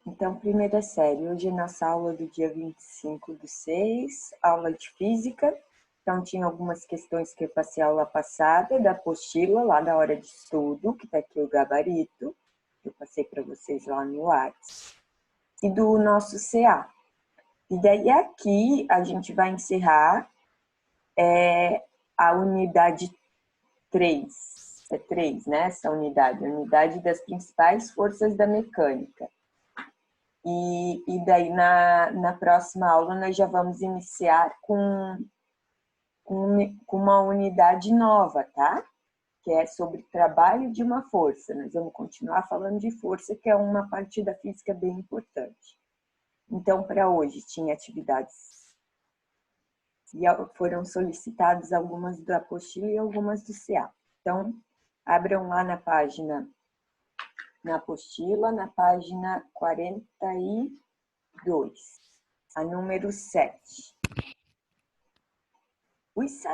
Então, primeira série, hoje é nossa aula do dia 25/6, aula de física. Então, tinha algumas questões que eu passei a aula passada, da apostila, lá da hora de estudo, que está aqui o gabarito, que eu passei para vocês lá no WhatsApp, e do nosso CA. E daí aqui a gente vai encerrar a unidade 3, é 3, né? Essa unidade, a unidade das principais forças da mecânica. E daí, na próxima aula, nós já vamos iniciar com uma unidade nova, tá? Que é sobre trabalho de uma força. Nós vamos continuar falando de força, que é uma parte da física bem importante. Então, para hoje, tinha atividades. E foram solicitadas algumas da apostila e algumas do CA. Então, abram lá na página, na apostila, na página 42. A número 7. Os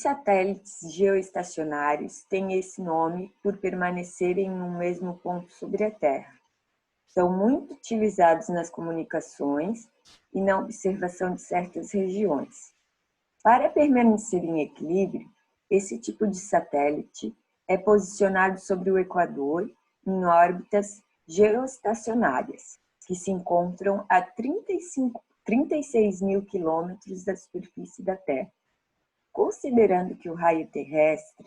satélites geoestacionários têm esse nome por permanecerem em um mesmo ponto sobre a Terra. São muito utilizados nas comunicações e na observação de certas regiões. Para permanecer em equilíbrio, esse tipo de satélite é posicionado sobre o Equador em órbitas geoestacionárias, que se encontram a 36 mil quilômetros da superfície da Terra. Considerando que o raio terrestre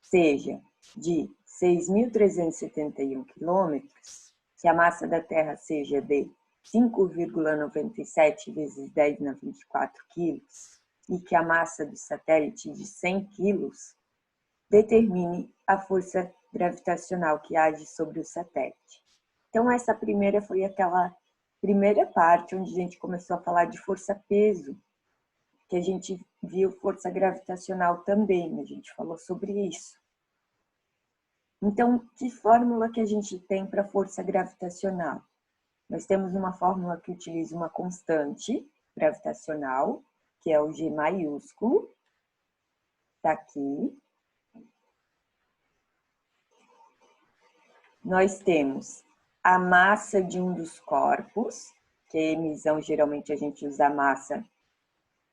seja de 6.371 quilômetros, que a massa da Terra seja de 5,97 vezes 10 na 24 quilos e que a massa do satélite de 100 quilos, determine a força gravitacional que age sobre o satélite. Então, essa primeira foi aquela primeira parte onde a gente começou a falar de força-peso, que a gente viu força gravitacional também, a gente falou sobre isso. Então, que fórmula que a gente tem para força gravitacional? Nós temos uma fórmula que utiliza uma constante gravitacional, que é o G maiúsculo, está aqui. Nós temos a massa de um dos corpos, que é a emissão, geralmente a gente usa a massa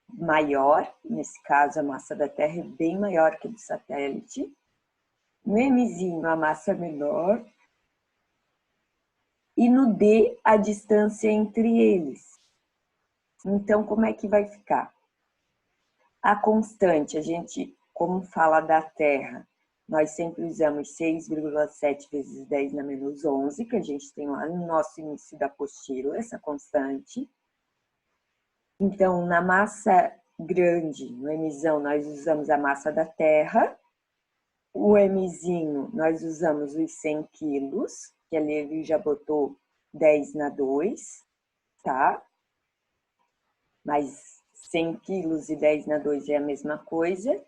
maior, nesse caso a massa da Terra é bem maior que a do satélite. No Mzinho a massa é menor, e no D a distância entre eles. Então, como é que vai ficar? A constante, a gente, como fala da Terra, nós sempre usamos 6,7 vezes 10 na menos 11, que a gente tem lá no nosso início da apostila, essa constante. Então, na massa grande, no Mzão, nós usamos a massa da Terra. O Mzinho, nós usamos os 100 quilos, que ali ele já botou 10 na 2, tá? Mas 100 quilos e 10 na 2 é a mesma coisa.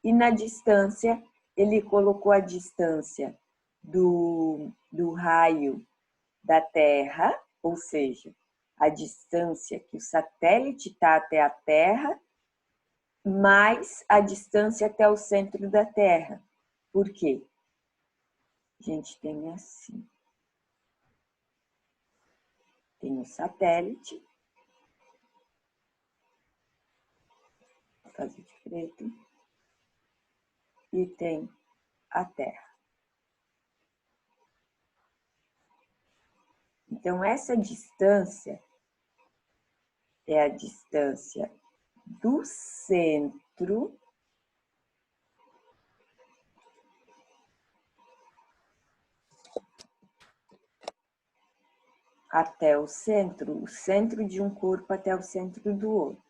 E na distância, ele colocou a distância do raio da Terra, ou seja, a distância que o satélite está até a Terra, mais a distância até o centro da Terra. Por quê? A gente tem assim. Tem o satélite. Vou fazer de preto. E tem a Terra. Então, essa distância é a distância do centro até o centro de um corpo até o centro do outro.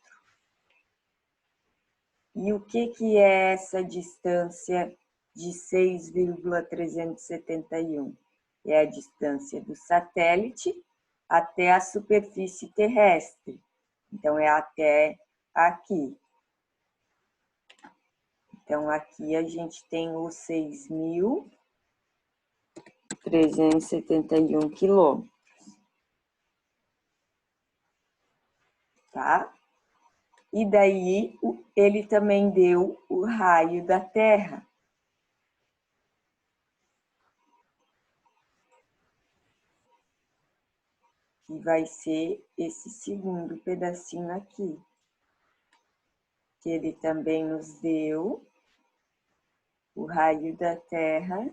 E o que é essa distância de 6,371? É a distância do satélite até a superfície terrestre. Então, é até aqui. Então, aqui a gente tem os 6.371 quilômetros. Tá? E daí, ele também deu o raio da Terra. que vai ser esse segundo pedacinho aqui, que ele também nos deu o raio da Terra,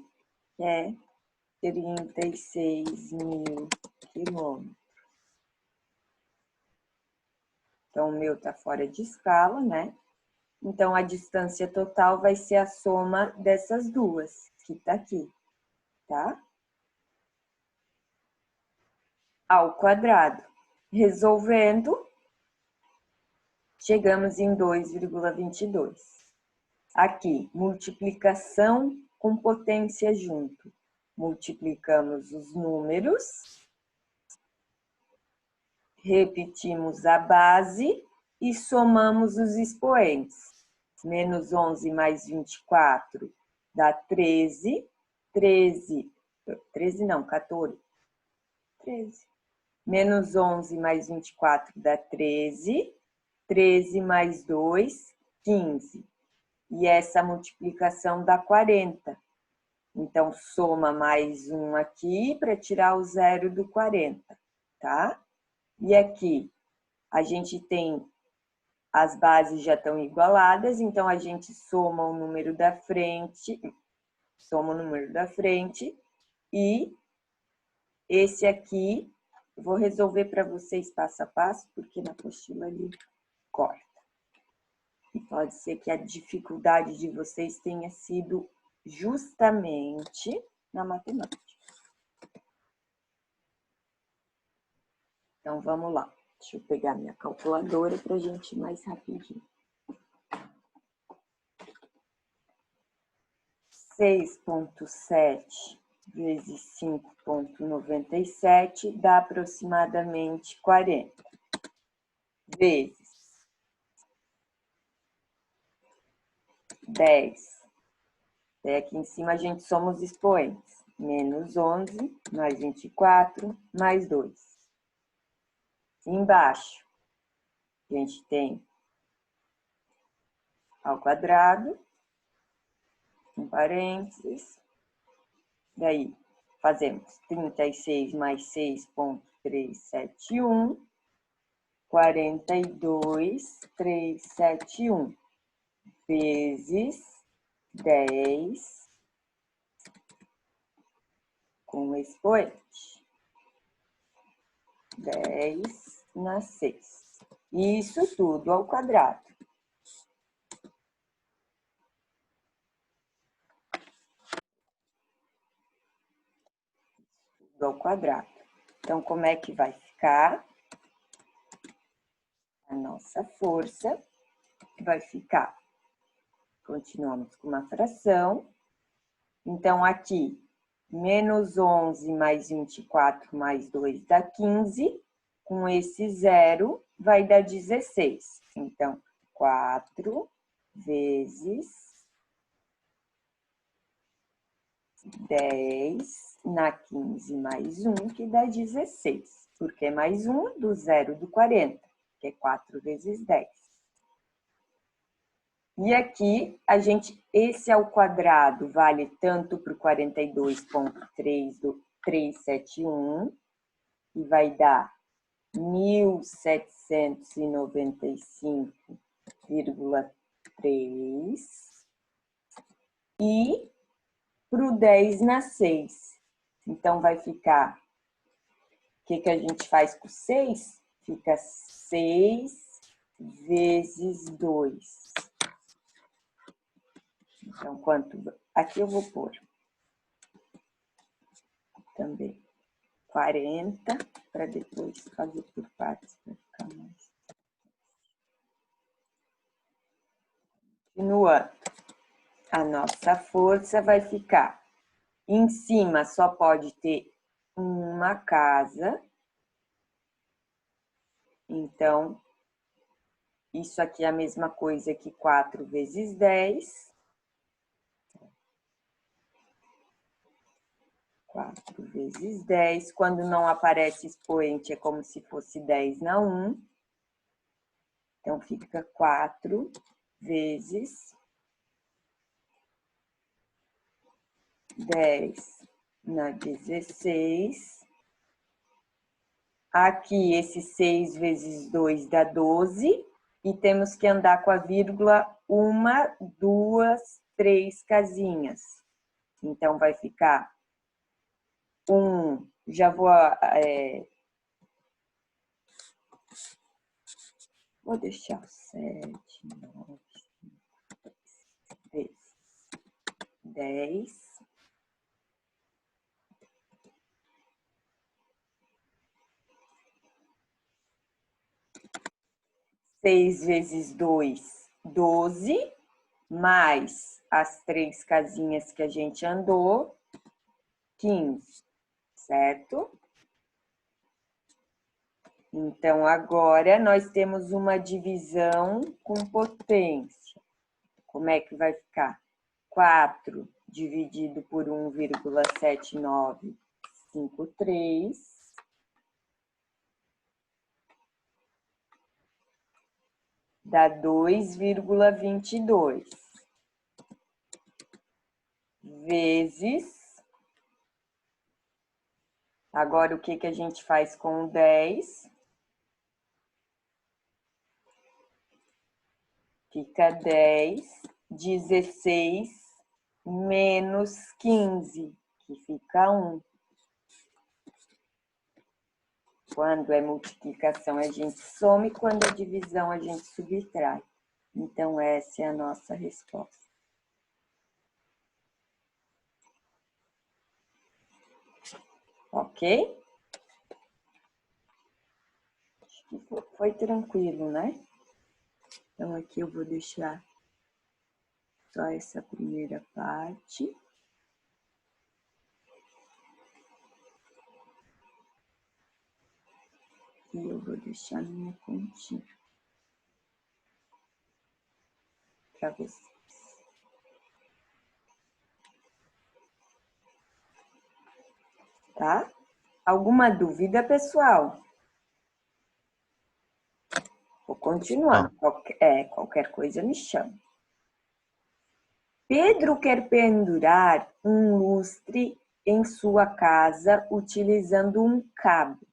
que é 36.000 quilômetros. Então, o meu tá fora de escala, né? Então, a distância total vai ser a soma dessas duas, que tá aqui, tá? Ao quadrado. Resolvendo, chegamos em 2,22. Aqui, multiplicação com potência junto. Multiplicamos os números, repetimos a base e somamos os expoentes. Menos 11 mais 24 dá 13. 13 não, 14. 13. Menos 11 mais 24 dá 13. 13 mais 2, 15. E essa multiplicação dá 40. Então, soma mais um aqui para tirar o zero do 40, tá? E aqui, a gente tem, as bases já estão igualadas, então a gente soma o número da frente, e esse aqui, vou resolver para vocês passo a passo, porque na apostila ali corta. E pode ser que a dificuldade de vocês tenha sido justamente na matemática. Então, vamos lá. Deixa eu pegar minha calculadora para a gente ir mais rapidinho. 6,7 vezes 5,97 dá aproximadamente 40. Vezes 10. Até aqui em cima a gente soma os expoentes. Menos 11, mais 24, mais 2. Embaixo, a gente tem ao quadrado, um parênteses. Daí, fazemos 36 mais 6,371, 42,371, vezes 10 com expoente. 10 na 6. Isso tudo ao quadrado. Tudo ao quadrado. Então, como é que vai ficar? A nossa força vai ficar. Continuamos com uma fração. Então, aqui, menos 11 mais 24 mais 2 dá 15. Com esse zero, vai dar 16. Então, 4 vezes 10 na 15 mais 1, que dá 16. Porque é mais 1 do zero do 40, que é 4 vezes 10. E aqui, esse ao quadrado vale tanto para o 42,371, e vai dar 1.795,3, e para o 10 na 6. Então, vai ficar, o que a gente faz com 6? Fica 6 vezes 2. Então, quanto? Aqui eu vou pôr também 40, para depois fazer por partes, para ficar mais. Continuando, a nossa força vai ficar, em cima só pode ter uma casa, então, isso aqui é a mesma coisa que 4 vezes 10. 4 vezes 10. Quando não aparece expoente, é como se fosse 10 na 1. Então, fica 4 vezes 10 na 16. Aqui, esse 6 vezes 2 dá 12. E temos que andar com a vírgula 1, 2, 3 casinhas. Então, vai ficar 1. Já vou deixar 7, 9, 3, 10. 6 vezes 2, 12, mais as 3 casinhas que a gente andou, 15, certo? Então, agora nós temos uma divisão com potência. Como é que vai ficar? 4 dividido por 1,7953. Dá 2,22. Vezes... Agora, o que a gente faz com o 10? Fica 10, 16 menos 15, que fica 1. Quando é multiplicação, a gente soma, e quando é divisão, a gente subtrai. Então, essa é a nossa resposta. Ok? Acho que foi tranquilo, né? Então, aqui eu vou deixar só essa primeira parte. E eu vou deixar minha continha para vocês. Tá? Alguma dúvida, pessoal? Vou continuar. Qualquer coisa me chama. Pedro quer pendurar um lustre em sua casa utilizando um cabo.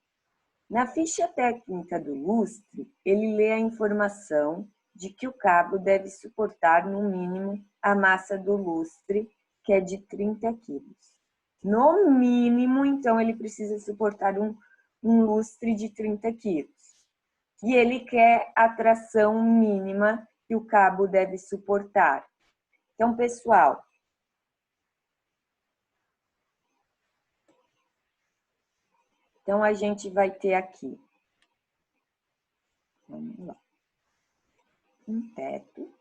Na ficha técnica do lustre, ele lê a informação de que o cabo deve suportar, no mínimo, a massa do lustre, que é de 30 quilos. No mínimo, então, ele precisa suportar um lustre de 30 quilos. E ele quer a tração mínima que o cabo deve suportar. Então, pessoal, então a gente vai ter aqui, vamos lá, um teto,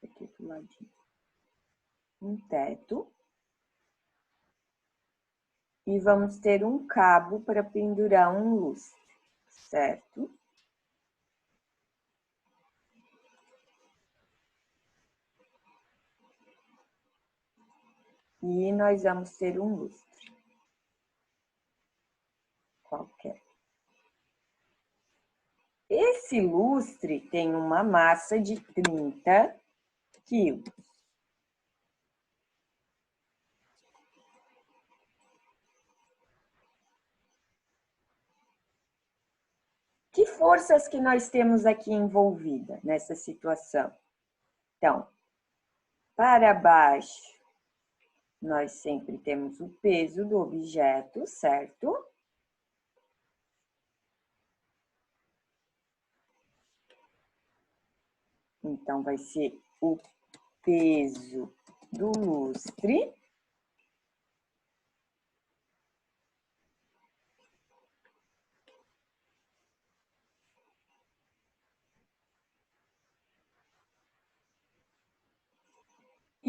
aqui do ladinho, um teto, e vamos ter um cabo para pendurar um lustre, certo? E nós vamos ter um lustre qualquer. Esse lustre tem uma massa de 30 quilos. Que forças que nós temos aqui envolvida nessa situação? Então, para baixo, nós sempre temos o peso do objeto, certo? Então, vai ser o peso do lustre.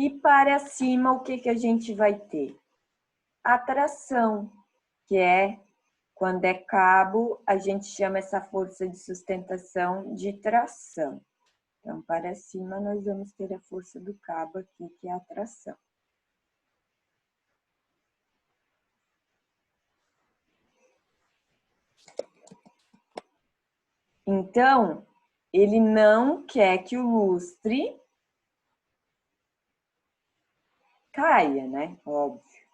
E para cima, o que a gente vai ter? A tração, que é, quando é cabo, a gente chama essa força de sustentação de tração. Então, para cima, nós vamos ter a força do cabo aqui, que é a tração. Então, ele não quer que o lustre caia, né? Óbvio.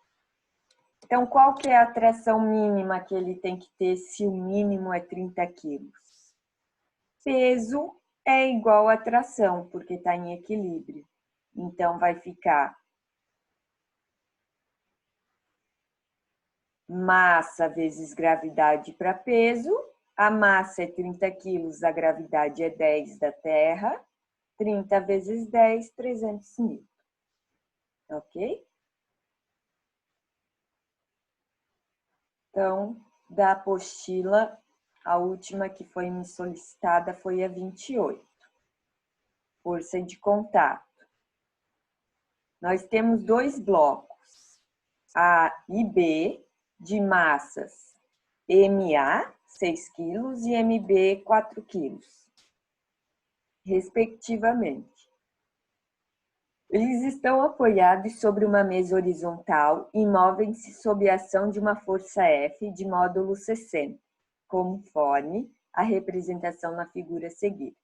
Então, qual que é a tração mínima que ele tem que ter se o mínimo é 30 quilos? Peso é igual a tração, porque está em equilíbrio. Então, vai ficar massa vezes gravidade para peso. A massa é 30 quilos, a gravidade é 10 da Terra. 30 vezes 10, 300 mil. Ok? Então, da apostila, a última que foi me solicitada foi a 28. Força de contato. Nós temos dois blocos, A e B, de massas MA, 6 kg, e MB, 4 kg, respectivamente. Eles estão apoiados sobre uma mesa horizontal e movem-se sob a ação de uma força F de módulo 60, conforme a representação na figura a seguir.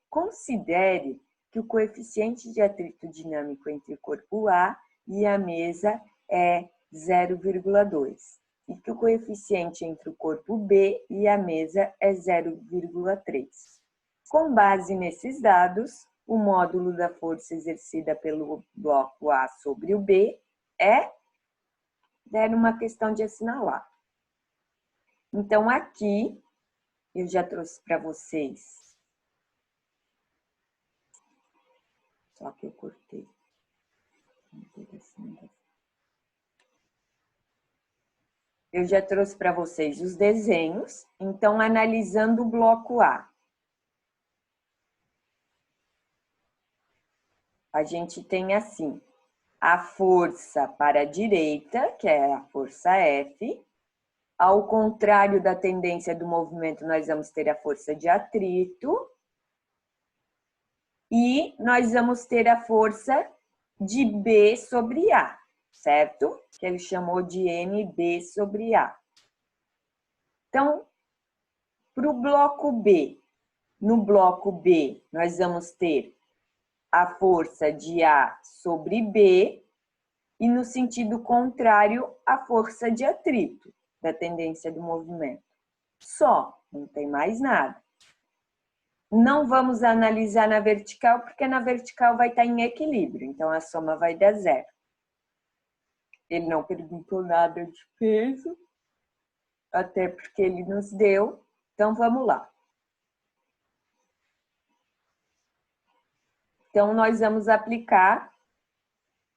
Considere que o coeficiente de atrito dinâmico entre o corpo A e a mesa é 0,2 e que o coeficiente entre o corpo B e a mesa é 0,3. Com base nesses dados, o módulo da força exercida pelo bloco A sobre o B é uma questão de assinalar. Então, aqui, eu já trouxe para vocês. Só que eu cortei. Eu já trouxe para vocês os desenhos. Então, analisando o bloco A. A gente tem assim, a força para a direita, que é a força F. Ao contrário da tendência do movimento, nós vamos ter a força de atrito. E nós vamos ter a força de B sobre A, certo? Que ele chamou de MB sobre A. Então, para o bloco B, no bloco B, nós vamos ter a força de A sobre B e, no sentido contrário, a força de atrito da tendência do movimento. Só, não tem mais nada. Não vamos analisar na vertical, porque na vertical vai estar em equilíbrio, então a soma vai dar 0. Ele não perguntou nada de peso, até porque ele nos deu, então vamos lá. Então, nós vamos aplicar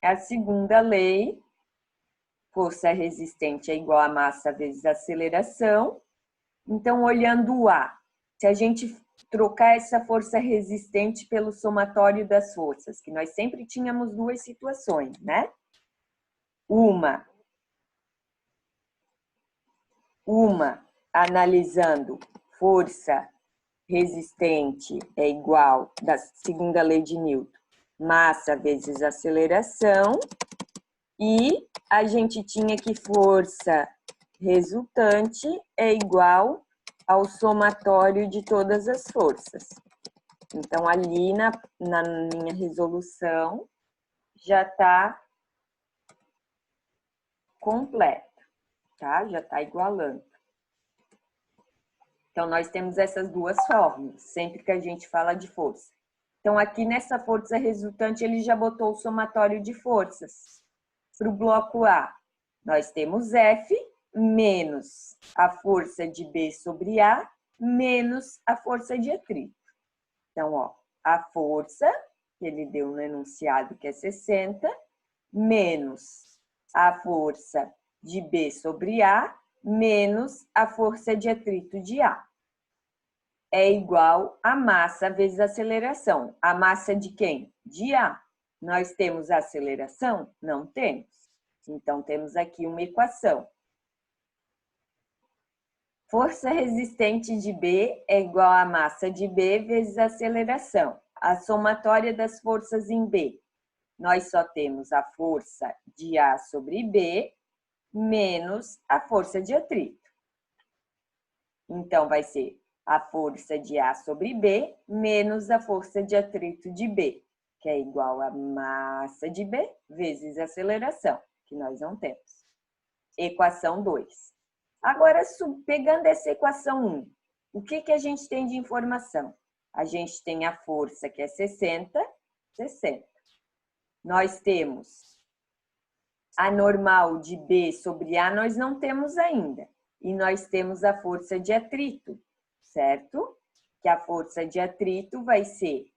a segunda lei, força resistente é igual a massa vezes aceleração. Então, olhando o A, se a gente trocar essa força resistente pelo somatório das forças, que nós sempre tínhamos duas situações, né? Uma analisando força resistente é igual, da segunda lei de Newton, massa vezes aceleração, e a gente tinha que força resultante é igual ao somatório de todas as forças. Então, ali na minha resolução já está completa, tá? Já está igualando. Então, nós temos essas duas fórmulas, sempre que a gente fala de força. Então, aqui nessa força resultante, ele já botou o somatório de forças. Para o bloco A, nós temos F menos a força de B sobre A menos a força de atrito. Então, ó, a força, que ele deu no enunciado, que é 60, menos a força de B sobre A, menos a força de atrito de A. É igual a massa vezes a aceleração. A massa de quem? De A. Nós temos a aceleração? Não temos. Então, temos aqui uma equação. Força resistente de B é igual a massa de B vezes a aceleração. A somatória das forças em B. Nós só temos a força de A sobre B menos a força de atrito. Então, vai ser a força de A sobre B menos a força de atrito de B, que é igual a massa de B vezes a aceleração, que nós não temos. equação 2. Agora, pegando essa equação 1, o que a gente tem de informação? A gente tem a força, que é 60, 60. Nós temos a normal de B sobre A, nós não temos ainda. E nós temos a força de atrito, certo? Que a força de atrito vai ser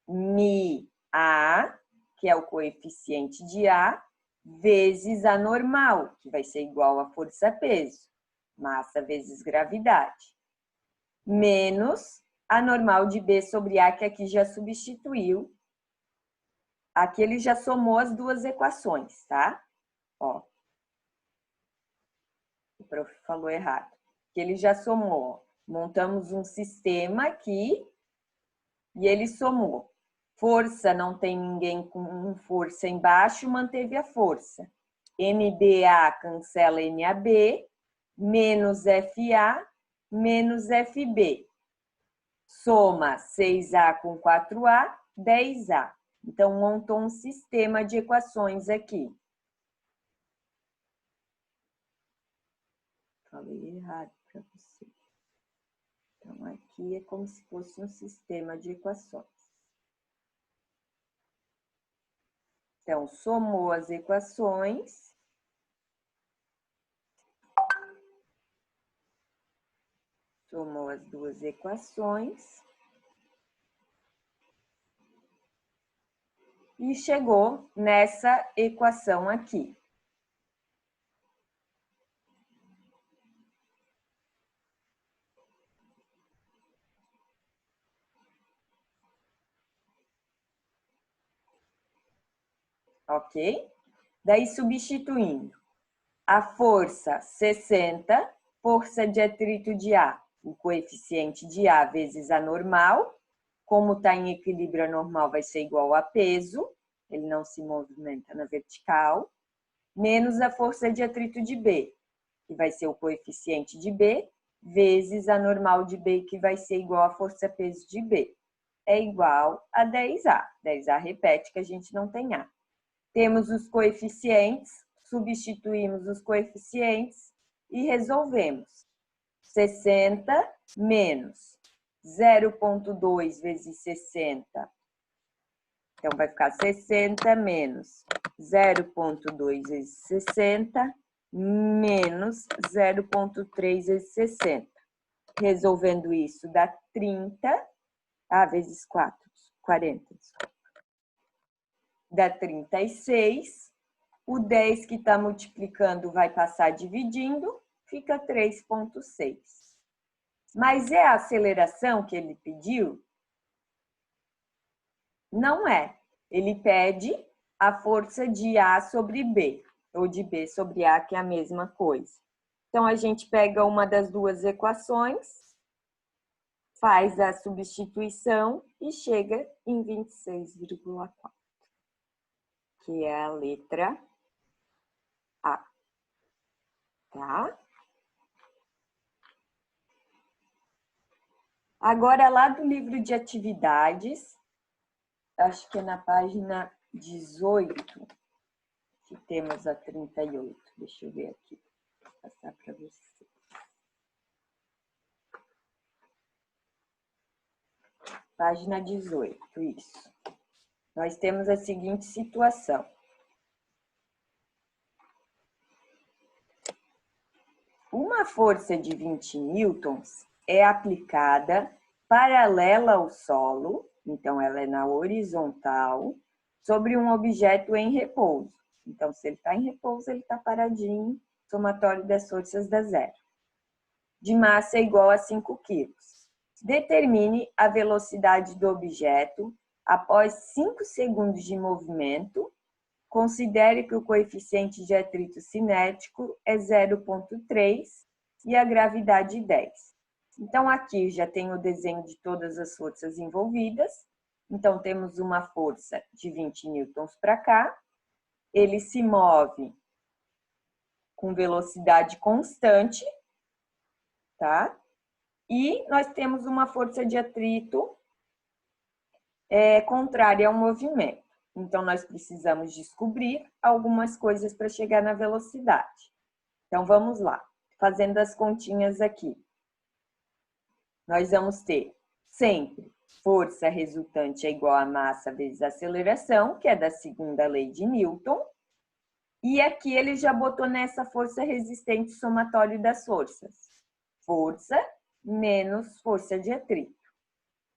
μA, que é o coeficiente de A, vezes a normal, que vai ser igual a força-peso, massa vezes gravidade, menos a normal de B sobre A, que aqui já substituiu. Aqui ele já somou as duas equações, tá? Ó, o prof falou errado. Que ele já somou. Montamos um sistema aqui e ele somou. Força, não tem ninguém com força embaixo, manteve a força. MBA cancela MAB, menos FA, menos FB. Soma 6A com 4A, 10A. Então, montou um sistema de equações aqui. Falei errado para você. Então, aqui é como se fosse um sistema de equações. Então, somou as equações. Somou as duas equações. E chegou nessa equação aqui. Ok? Daí, substituindo a força 60, força de atrito de A, o coeficiente de A vezes a normal. Como está em equilíbrio, a normal vai ser igual a peso, ele não se movimenta na vertical, menos a força de atrito de B, que vai ser o coeficiente de B, vezes a normal de B, que vai ser igual a força-peso de B. É igual a 10A. 10A repete que a gente não tem A. Temos os coeficientes, substituímos os coeficientes e resolvemos. 60 menos 0,2 vezes 60. Então, vai ficar 60 menos 0,2 vezes 60 menos 0,3 vezes 60. Resolvendo isso, dá 30, vezes 4, 40. Dá 36. O 10 que está multiplicando vai passar dividindo, fica 3,6. Mas é a aceleração que ele pediu? Não é. Ele pede a força de A sobre B, ou de B sobre A, que é a mesma coisa. Então, a gente pega uma das duas equações, faz a substituição e chega em 26,4, que é a letra A. Tá? Agora, lá do livro de atividades, acho que é na página 18, que temos a 38. Deixa eu ver aqui, vou passar para você. Página 18, isso. Nós temos a seguinte situação. Uma força de 20 newtons é aplicada paralela ao solo, então ela é na horizontal, sobre um objeto em repouso. Então, se ele está em repouso, ele está paradinho, somatório das forças dá zero. De massa é igual a 5 quilos. Determine a velocidade do objeto após 5 segundos de movimento. Considere que o coeficiente de atrito cinético é 0,3 e a gravidade 10. Então, aqui já tem o desenho de todas as forças envolvidas. Então, temos uma força de 20 newtons para cá. Ele se move com velocidade constante, tá? E nós temos uma força de atrito contrária ao movimento. Então, nós precisamos descobrir algumas coisas para chegar na velocidade. Então, vamos lá. Fazendo as continhas aqui. Nós vamos ter sempre força resultante é igual a massa vezes aceleração, que é da segunda lei de Newton. E aqui ele já botou nessa força resistente somatório das forças. Força menos força de atrito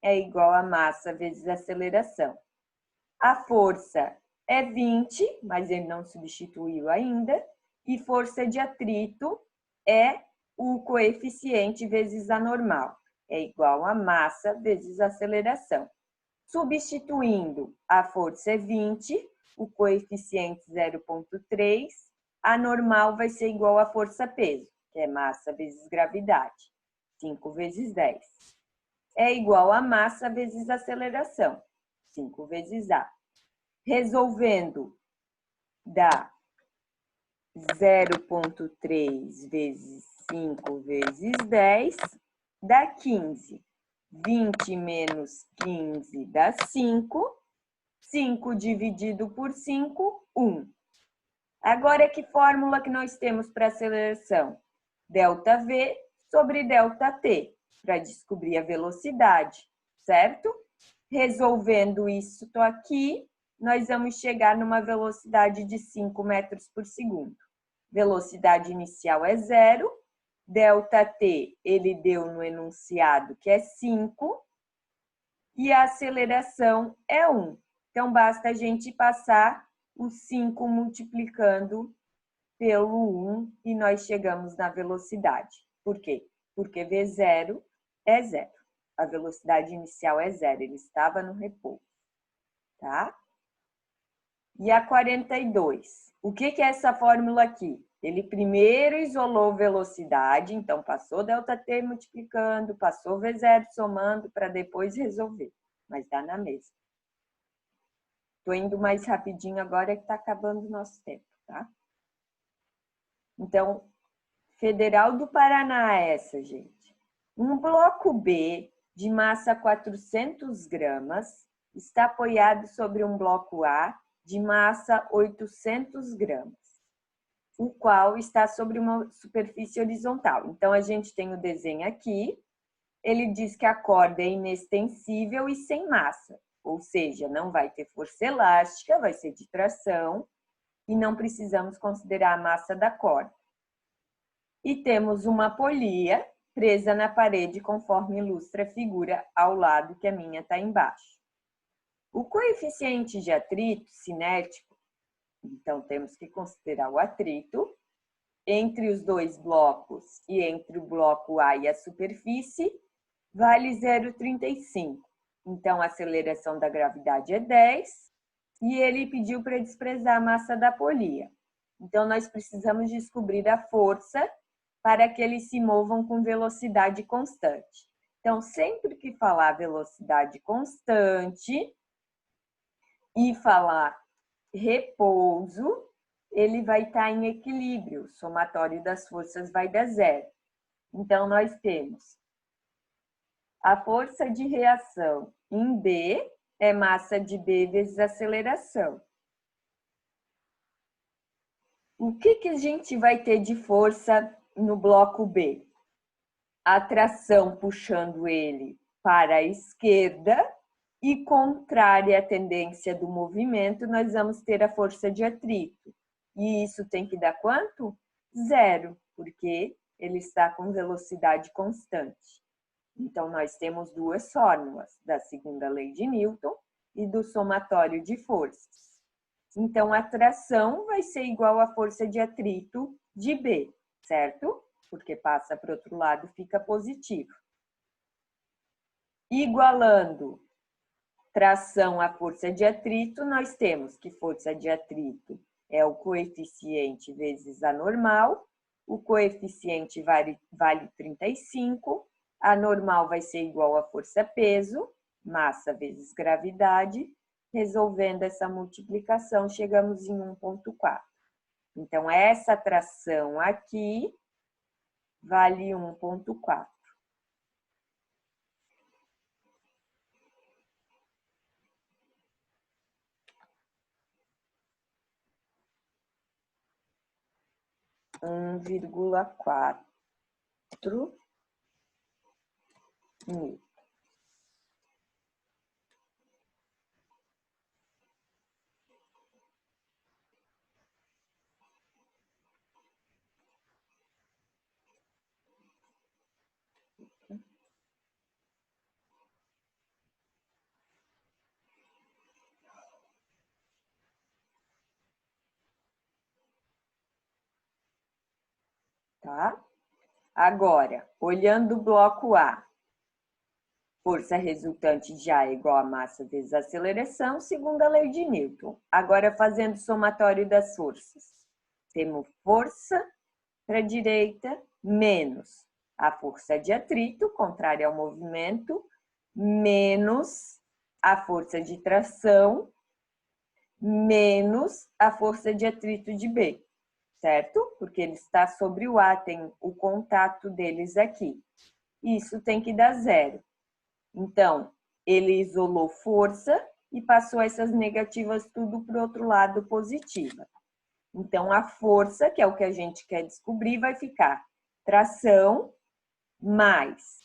é igual a massa vezes aceleração. A força é 20, mas ele não substituiu ainda. E força de atrito é o coeficiente vezes a normal. É igual a massa vezes aceleração. Substituindo, a força é 20, o coeficiente 0,3, a normal vai ser igual a força-peso, que é massa vezes gravidade, 5 vezes 10. É igual a massa vezes aceleração, 5 vezes A. Resolvendo, dá 0,3 vezes 5 vezes 10, dá 15. 20 menos 15 dá 5. 5 dividido por 5, 1. Agora, que fórmula que nós temos para aceleração? ΔV sobre ΔT, para descobrir a velocidade, certo? Resolvendo isso aqui, nós vamos chegar numa velocidade de 5 metros por segundo. Velocidade inicial é 0, ΔT ele deu no enunciado que é 5, e a aceleração é 1. Então, basta a gente passar o 5 multiplicando pelo 1 e nós chegamos na velocidade. Por quê? Porque V0 é 0. A velocidade inicial é 0, ele estava no repouso. Tá? E a 42. O que é essa fórmula aqui? Ele primeiro isolou velocidade, então passou ΔT multiplicando, passou V0 somando para depois resolver. Mas dá na mesma. Estou indo mais rapidinho agora que está acabando o nosso tempo, tá? Então, Federal do Paraná é essa, gente. Um bloco B de massa 400 gramas está apoiado sobre um bloco A de massa 800 gramas, o qual está sobre uma superfície horizontal. Então, a gente tem o desenho aqui. Ele diz que a corda é inextensível e sem massa, ou seja, não vai ter força elástica, vai ser de tração, e não precisamos considerar a massa da corda. E temos uma polia presa na parede, conforme ilustra a figura ao lado, que a minha está embaixo. O coeficiente de atrito cinético, então temos que considerar o atrito, entre os dois blocos e entre o bloco A e a superfície, vale 0,35. Então, a aceleração da gravidade é 10 e ele pediu para desprezar a massa da polia. Então, nós precisamos descobrir a força para que eles se movam com velocidade constante. Então, sempre que falar velocidade constante e falar repouso, ele vai estar em equilíbrio, o somatório das forças vai dar 0. Então, nós temos a força de reação em B é massa de B vezes aceleração. O que a gente vai ter de força no bloco B? A tração puxando ele para a esquerda e contrária à tendência do movimento, nós vamos ter a força de atrito. E isso tem que dar quanto? 0, porque ele está com velocidade constante. Então, nós temos duas fórmulas, da segunda lei de Newton e do somatório de forças. Então, a tração vai ser igual à força de atrito de B, certo? Porque passa para o outro lado, fica positivo. Igualando tração à força de atrito, nós temos que força de atrito é o coeficiente vezes a normal, o coeficiente vale 35, a normal vai ser igual a força-peso, massa vezes gravidade. Resolvendo essa multiplicação, chegamos em 1,4. Então, essa tração aqui vale 1,4. 1,4 mil. Tá? Agora, olhando o bloco A, força resultante de A é igual a massa vezes a aceleração, segundo a lei de Newton. Agora, fazendo o somatório das forças. Temos força para a direita menos a força de atrito, contrária ao movimento, menos a força de tração, menos a força de atrito de B, certo? Porque ele está sobre o A, tem o contato deles aqui. Isso tem que dar zero. Então, ele isolou força e passou essas negativas tudo para o outro lado positiva. Então, a força, que é o que a gente quer descobrir, vai ficar tração mais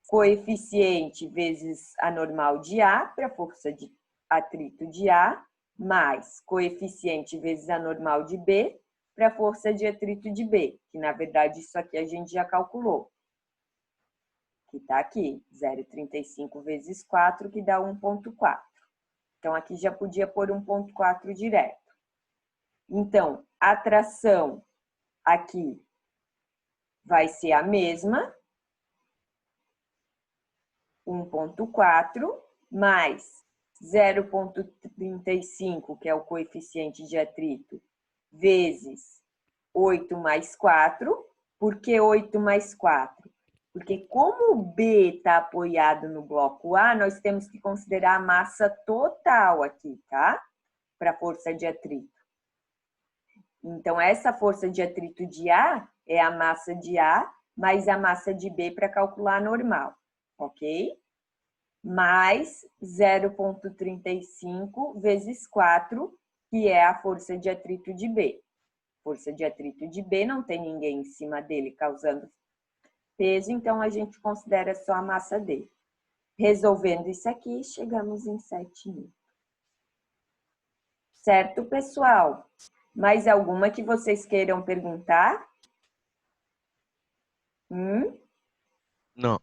coeficiente vezes a normal de A, para a força de atrito de A, mais coeficiente vezes a normal de B, para a força de atrito de B, que na verdade isso aqui a gente já calculou. Que está aqui, 0,35 vezes 4, que dá 1,4. Então, aqui já podia pôr 1,4 direto. Então, a tração aqui vai ser a mesma, 1,4, mais 0,35, que é o coeficiente de atrito, vezes 8 mais 4. Por que 8 mais 4? Porque como o B está apoiado no bloco A, nós temos que considerar a massa total aqui, tá? Para a força de atrito. Então, essa força de atrito de A é a massa de A mais a massa de B para calcular a normal, ok? Mais 0,35 vezes 4, que é a força de atrito de B. Força de atrito de B, não tem ninguém em cima dele causando peso, então a gente considera só a massa dele. Resolvendo isso aqui, chegamos em 7.000. Certo, pessoal? Mais alguma que vocês queiram perguntar? Não.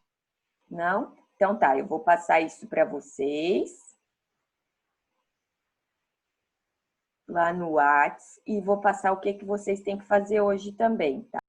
Não? Então tá, eu vou passar isso para vocês lá no WhatsApp e vou passar o que vocês têm que fazer hoje também, tá?